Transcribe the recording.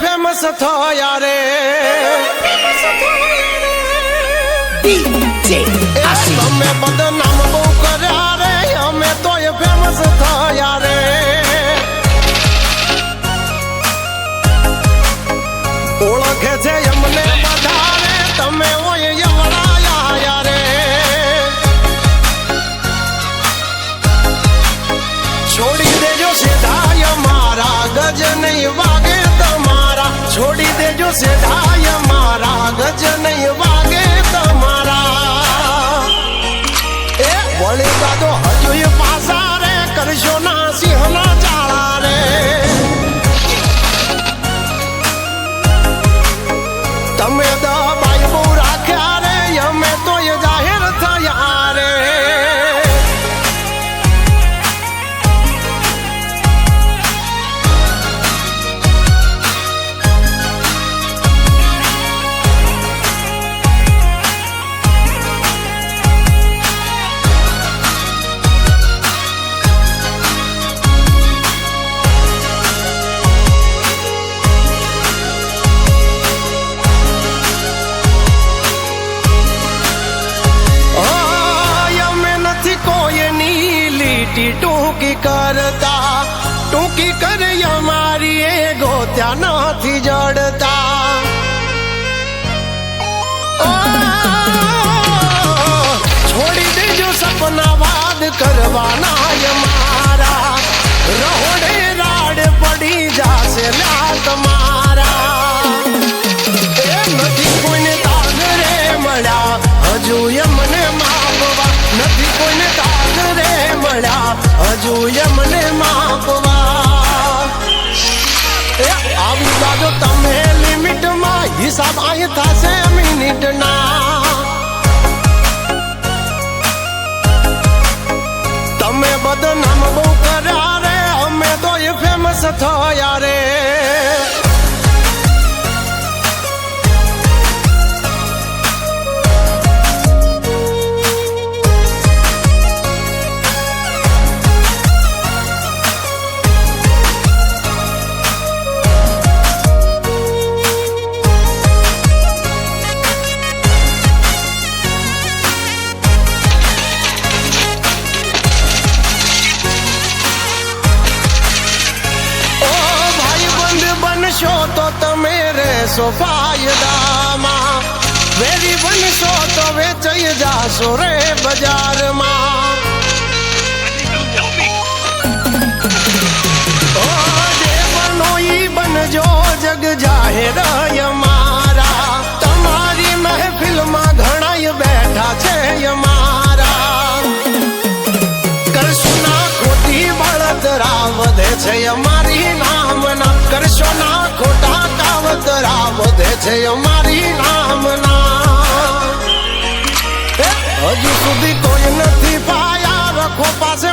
famous થયા રે તમે બદનામ બહુ કર્યા રે અમે તોય ફેમસ થયા રે ઓળખે છે અમને બધા રે તમે ઓય યવડાયા રે છોડી દેજો સેધાય મારા ગજ નહીં વાગે તમારા છોડી દેજો સેધાય મારા ગજ નહીં વાગે તમારા એ વળી દાદો હજુ એ પાસા રે કરશો ના સિંહના ચાળા રે તમે દબાઈ બહુ રાખ્યા રે અમે તો એ જાહેર થયા રે ટૂંકી કરતા ટૂંકી કરી અમારી એ ગોત્યા નથી જડતા છોડી દેજો સપના વાદ કરવાના અમારા રહોડે રાડ પડી જાશે લ્યા તમારા એ નથી કોઈને તાગ રે મળ્યા હજુ એમને માપવા નથી કોઈને તાગ રે મળ્યા હજુ એમને માપવા એ આવી જાજો તમે લિમિટમાં હિસાબ અહીં થશે મિનિટના તમે બદનામ બહુ કર્યા રે અમે તો એ ફેમસ થયા રે તો તમે રહેશો ફાયદામાં વેરી બનશો તો વેચાઈ જાશો રે બજારમાં જે બનો ઈ બનજો જગ જાહેર અમારા તમારી મહેફિલમાં ઘણાય બેઠા છે અમારા કરશું ના ખોટી બળતરા વધે છે અમારી નામના કરશો ના ખોટા કાવતરા વધે છે અમારી નામના હજુ સુધી કોઈ નથી પાયા રખો પાસે